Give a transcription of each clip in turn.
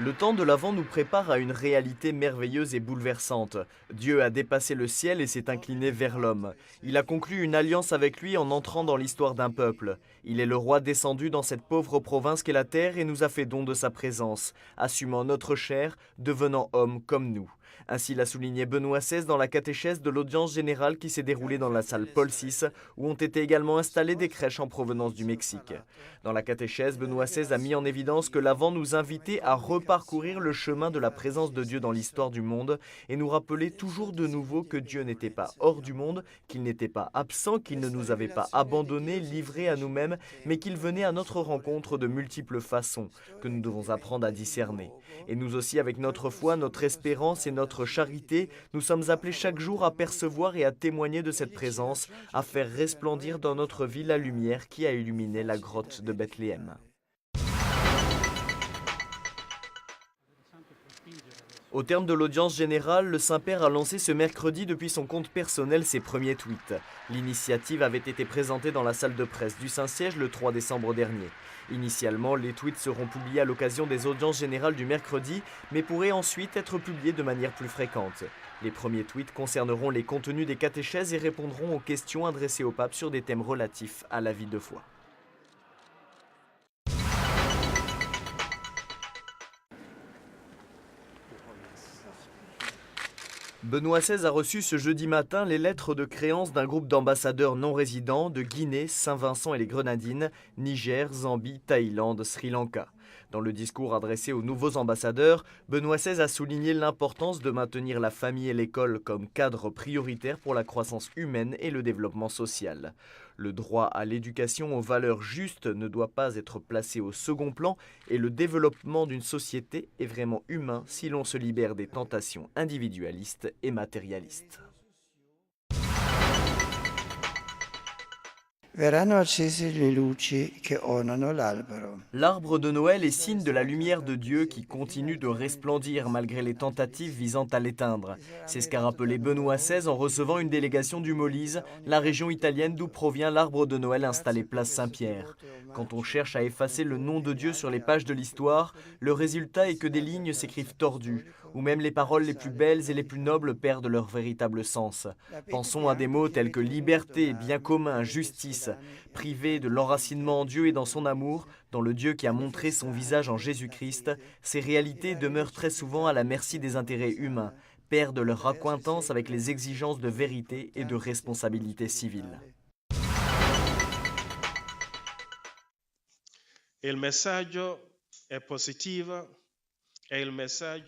Le temps de l'Avent nous prépare à une réalité merveilleuse et bouleversante. Dieu a dépassé le ciel et s'est incliné vers l'homme. Il a conclu une alliance avec lui en entrant dans l'histoire d'un peuple. Il est le roi descendu dans cette pauvre province qu'est la terre et nous a fait don de sa présence, assumant notre chair, devenant homme comme nous. Ainsi l'a souligné Benoît XVI dans la catéchèse de l'audience générale qui s'est déroulée dans la salle Paul VI, où ont été également installées des crèches en provenance du Mexique. Dans la catéchèse, Benoît XVI a mis en évidence que l'Avent nous invitait à reparcourir le chemin de la présence de Dieu dans l'histoire du monde et nous rappelait toujours de nouveau que Dieu n'était pas hors du monde, qu'il n'était pas absent, qu'il ne nous avait pas abandonnés, livrés à nous-mêmes, mais qu'il venait à notre rencontre de multiples façons que nous devons apprendre à discerner. Et nous aussi, avec notre foi, notre espérance et notre charité, nous sommes appelés chaque jour à percevoir et à témoigner de cette présence, à faire resplendir dans notre vie la lumière qui a illuminé la grotte de Bethléem. Au terme de l'audience générale, le Saint-Père a lancé ce mercredi depuis son compte personnel ses premiers tweets. L'initiative avait été présentée dans la salle de presse du Saint-Siège le 3 décembre dernier. Initialement, les tweets seront publiés à l'occasion des audiences générales du mercredi, mais pourraient ensuite être publiés de manière plus fréquente. Les premiers tweets concerneront les contenus des catéchèses et répondront aux questions adressées au pape sur des thèmes relatifs à la vie de foi. Benoît XVI a reçu ce jeudi matin les lettres de créance d'un groupe d'ambassadeurs non résidents de Guinée, Saint-Vincent et les Grenadines, Niger, Zambie, Thaïlande, Sri Lanka. Dans le discours adressé aux nouveaux ambassadeurs, Benoît XVI a souligné l'importance de maintenir la famille et l'école comme cadre prioritaire pour la croissance humaine et le développement social. Le droit à l'éducation aux valeurs justes ne doit pas être placé au second plan et le développement d'une société est vraiment humain si l'on se libère des tentations individualistes et matérialistes. Verranno accese le luci che ornano l'albero. L'arbre de Noël est signe de la lumière de Dieu qui continue de resplendir malgré les tentatives visant à l'éteindre. C'est ce qu'a rappelé Benoît XVI en recevant une délégation du Molise, la région italienne d'où provient l'arbre de Noël installé place Saint-Pierre. Quand on cherche à effacer le nom de Dieu sur les pages de l'histoire, le résultat est que des lignes s'écrivent tordues, ou même les paroles les plus belles et les plus nobles perdent leur véritable sens. Pensons à des mots tels que liberté, bien commun, justice. Privés de l'enracinement en Dieu et dans son amour, dans le Dieu qui a montré son visage en Jésus-Christ, ces réalités demeurent très souvent à la merci des intérêts humains, perdent leur accointance avec les exigences de vérité et de responsabilité civile. Il messaggio è positivo.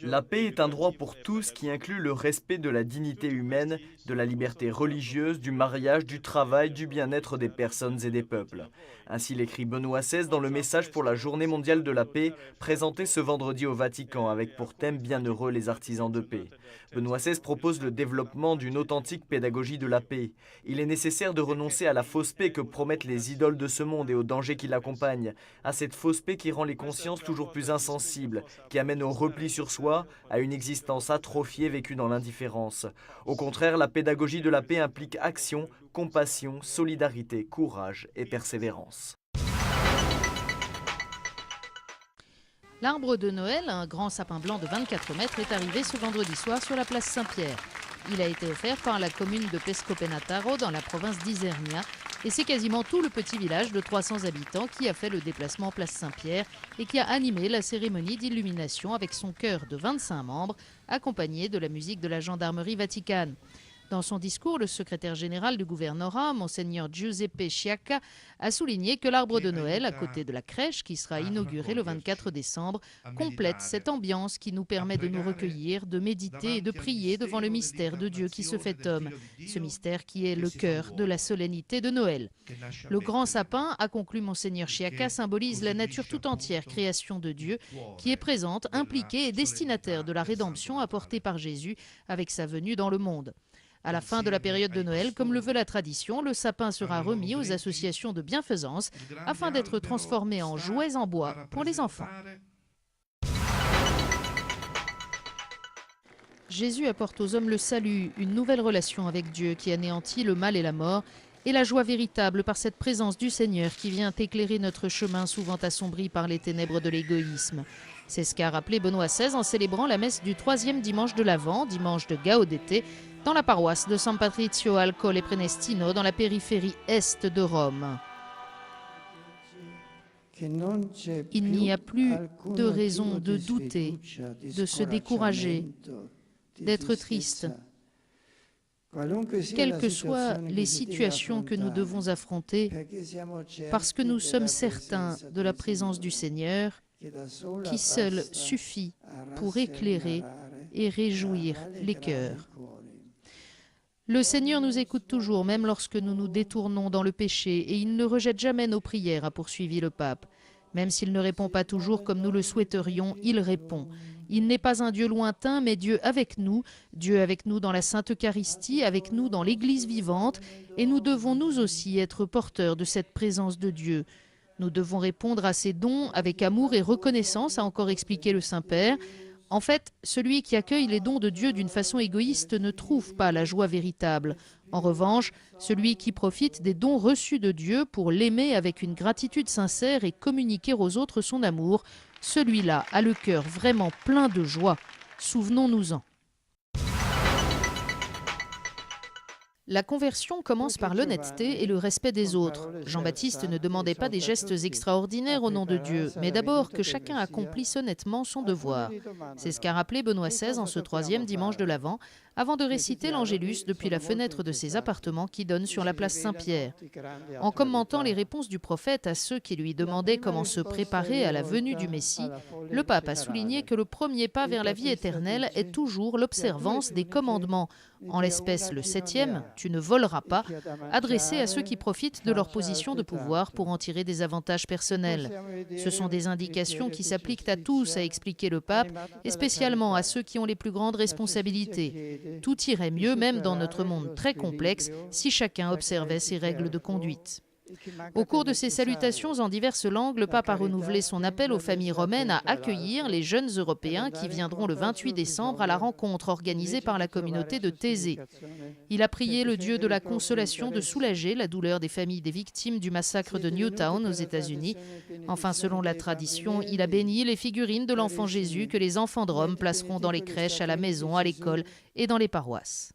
La paix est un droit pour tous qui inclut le respect de la dignité humaine, de la liberté religieuse, du mariage, du travail, du bien-être des personnes et des peuples. Ainsi l'écrit Benoît XVI dans le message pour la Journée mondiale de la paix, présenté ce vendredi au Vatican avec pour thème Bienheureux les artisans de paix. Benoît XVI propose le développement d'une authentique pédagogie de la paix. Il est nécessaire de renoncer à la fausse paix que promettent les idoles de ce monde et aux dangers qui l'accompagnent, à cette fausse paix qui rend les consciences toujours plus insensibles, qui amène au repli sur soi, à une existence atrophiée vécue dans l'indifférence. Au contraire, la pédagogie de la paix implique action, compassion, solidarité, courage et persévérance. L'arbre de Noël, un grand sapin blanc de 24 mètres, est arrivé ce vendredi soir sur la place Saint-Pierre. Il a été offert par la commune de Pescopenataro dans la province d'Isernia et c'est quasiment tout le petit village de 300 habitants qui a fait le déplacement place Saint-Pierre et qui a animé la cérémonie d'illumination avec son chœur de 25 membres accompagné de la musique de la gendarmerie vaticane. Dans son discours, le secrétaire général du gouvernorat, Monseigneur Giuseppe Sciacca, a souligné que l'arbre de Noël, à côté de la crèche qui sera inaugurée le 24 décembre, complète cette ambiance qui nous permet de nous recueillir, de méditer et de prier devant le mystère de Dieu qui se fait homme, ce mystère qui est le cœur de la solennité de Noël. Le grand sapin, a conclu Monseigneur Sciacca, symbolise la nature tout entière, création de Dieu, qui est présente, impliquée et destinataire de la rédemption apportée par Jésus avec sa venue dans le monde. À la fin de la période de Noël, comme le veut la tradition, le sapin sera remis aux associations de bienfaisance afin d'être transformé en jouets en bois pour les enfants. Jésus apporte aux hommes le salut, une nouvelle relation avec Dieu qui anéantit le mal et la mort et la joie véritable par cette présence du Seigneur qui vient éclairer notre chemin souvent assombri par les ténèbres de l'égoïsme. C'est ce qu'a rappelé Benoît XVI en célébrant la messe du 3e dimanche de l'Avent, dimanche de Gaudete, dans la paroisse de San Patrizio al Colle Prenestino, dans la périphérie est de Rome. Il n'y a plus de raison de douter, de se décourager, d'être triste. Quelles que soient les situations que nous devons affronter, parce que nous sommes certains de la présence du Seigneur, qui seul suffit pour éclairer et réjouir les cœurs. Le Seigneur nous écoute toujours, même lorsque nous nous détournons dans le péché, et il ne rejette jamais nos prières, a poursuivi le pape. Même s'il ne répond pas toujours comme nous le souhaiterions, il répond. Il n'est pas un Dieu lointain, mais Dieu avec nous dans la Sainte Eucharistie, avec nous dans l'Église vivante, et nous devons nous aussi être porteurs de cette présence de Dieu. Nous devons répondre à ces dons avec amour et reconnaissance, a encore expliqué le Saint-Père. En fait, celui qui accueille les dons de Dieu d'une façon égoïste ne trouve pas la joie véritable. En revanche, celui qui profite des dons reçus de Dieu pour l'aimer avec une gratitude sincère et communiquer aux autres son amour, celui-là a le cœur vraiment plein de joie. Souvenons-nous-en. La conversion commence par l'honnêteté et le respect des autres. Jean-Baptiste ne demandait pas des gestes extraordinaires au nom de Dieu, mais d'abord que chacun accomplisse honnêtement son devoir. C'est ce qu'a rappelé Benoît XVI en ce 3e dimanche de l'Avent, avant de réciter l'Angélus depuis la fenêtre de ses appartements qui donnent sur la place Saint-Pierre. En commentant les réponses du prophète à ceux qui lui demandaient comment se préparer à la venue du Messie, le pape a souligné que le premier pas vers la vie éternelle est toujours l'observance des commandements, en l'espèce le 7e, « Tu ne voleras pas », adressé à ceux qui profitent de leur position de pouvoir pour en tirer des avantages personnels. Ce sont des indications qui s'appliquent à tous, a expliqué le pape, et spécialement à ceux qui ont les plus grandes responsabilités. Tout irait mieux, même dans notre monde très complexe, si chacun observait ces règles de conduite. Au cours de ses salutations en diverses langues, le pape a renouvelé son appel aux familles romaines à accueillir les jeunes Européens qui viendront le 28 décembre à la rencontre organisée par la communauté de Thésée. Il a prié le Dieu de la consolation de soulager la douleur des familles des victimes du massacre de Newtown aux États-Unis. Enfin, selon la tradition, il a béni les figurines de l'enfant Jésus que les enfants de Rome placeront dans les crèches, à la maison, à l'école et dans les paroisses.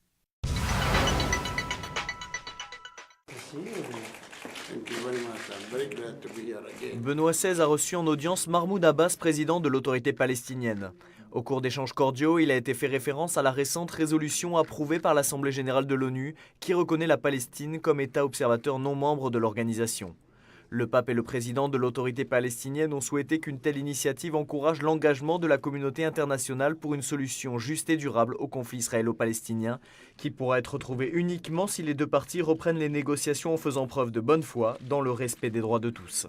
Benoît XVI a reçu en audience Mahmoud Abbas, président de l'autorité palestinienne. Au cours d'échanges cordiaux, il a été fait référence à la récente résolution approuvée par l'Assemblée générale de l'ONU qui reconnaît la Palestine comme État observateur non membre de l'organisation. Le pape et le président de l'autorité palestinienne ont souhaité qu'une telle initiative encourage l'engagement de la communauté internationale pour une solution juste et durable au conflit israélo-palestinien, qui pourra être trouvé uniquement si les deux parties reprennent les négociations en faisant preuve de bonne foi dans le respect des droits de tous.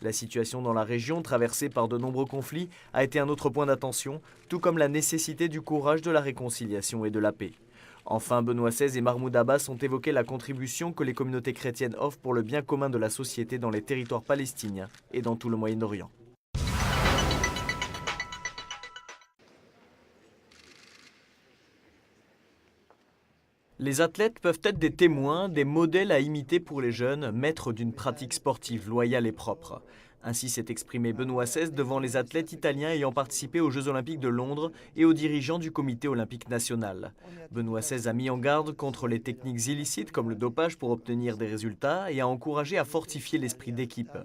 La situation dans la région, traversée par de nombreux conflits, a été un autre point d'attention, tout comme la nécessité du courage de la réconciliation et de la paix. Enfin, Benoît XVI et Mahmoud Abbas ont évoqué la contribution que les communautés chrétiennes offrent pour le bien commun de la société dans les territoires palestiniens et dans tout le Moyen-Orient. Les athlètes peuvent être des témoins, des modèles à imiter pour les jeunes, maîtres d'une pratique sportive loyale et propre. Ainsi s'est exprimé Benoît XVI devant les athlètes italiens ayant participé aux Jeux Olympiques de Londres et aux dirigeants du Comité olympique national. Benoît XVI a mis en garde contre les techniques illicites comme le dopage pour obtenir des résultats et a encouragé à fortifier l'esprit d'équipe.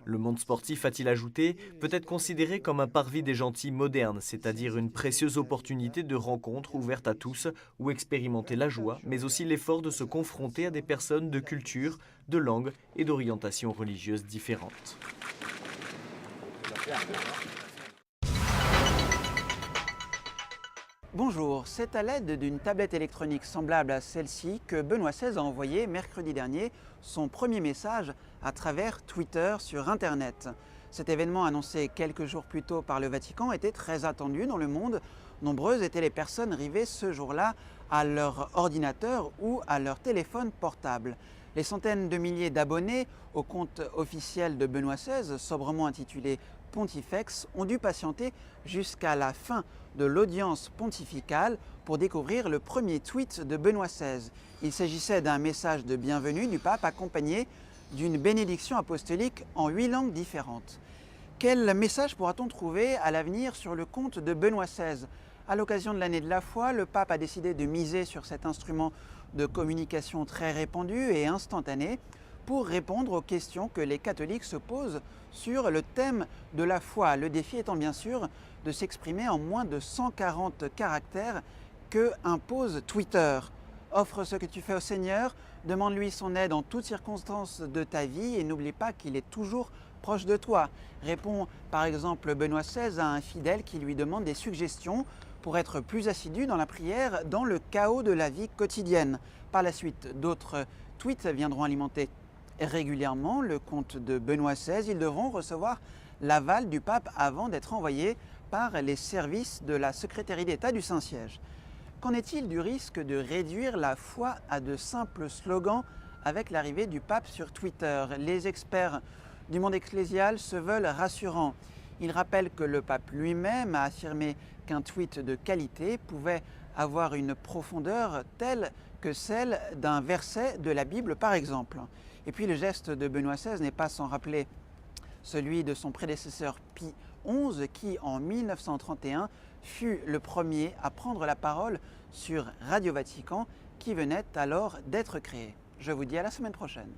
Le monde sportif, a-t-il ajouté, peut être considéré comme un parvis des gentils modernes, c'est-à-dire une précieuse opportunité de rencontre ouverte à tous où expérimenter la joie, mais aussi l'effort de se confronter à des personnes de culture, de langue et d'orientation religieuse différentes. Bonjour, c'est à l'aide d'une tablette électronique semblable à celle-ci que Benoît XVI a envoyé mercredi dernier son premier message à travers Twitter sur Internet. Cet événement annoncé quelques jours plus tôt par le Vatican était très attendu dans le monde. Nombreuses étaient les personnes rivées ce jour-là à leur ordinateur ou à leur téléphone portable. Les centaines de milliers d'abonnés au compte officiel de Benoît XVI, sobrement intitulé Pontifex ont dû patienter jusqu'à la fin de l'audience pontificale pour découvrir le premier tweet de Benoît XVI. Il s'agissait d'un message de bienvenue du pape accompagné d'une bénédiction apostolique en 8 langues différentes. Quel message pourra-t-on trouver à l'avenir sur le compte de Benoît XVI? À l'occasion de l'année de la foi, le pape a décidé de miser sur cet instrument de communication très répandu et instantané pour répondre aux questions que les catholiques se posent sur le thème de la foi. Le défi étant bien sûr de s'exprimer en moins de 140 caractères que impose Twitter. Offre ce que tu fais au Seigneur, demande-lui son aide en toutes circonstances de ta vie et n'oublie pas qu'il est toujours proche de toi. Répond par exemple Benoît XVI à un fidèle qui lui demande des suggestions pour être plus assidu dans la prière dans le chaos de la vie quotidienne. Par la suite, d'autres tweets viendront alimenter régulièrement le compte de Benoît XVI. Ils devront recevoir l'aval du pape avant d'être envoyés par les services de la secrétaire d'État du Saint-Siège. Qu'en est-il du risque de réduire la foi à de simples slogans avec l'arrivée du pape sur Twitter? Les experts du monde ecclésial se veulent rassurants. Ils rappellent que le pape lui-même a affirmé qu'un tweet de qualité pouvait avoir une profondeur telle que celle d'un verset de la Bible par exemple. Et puis le geste de Benoît XVI n'est pas sans rappeler celui de son prédécesseur Pie XI qui en 1931 fut le premier à prendre la parole sur Radio Vatican qui venait alors d'être créé. Je vous dis à la semaine prochaine.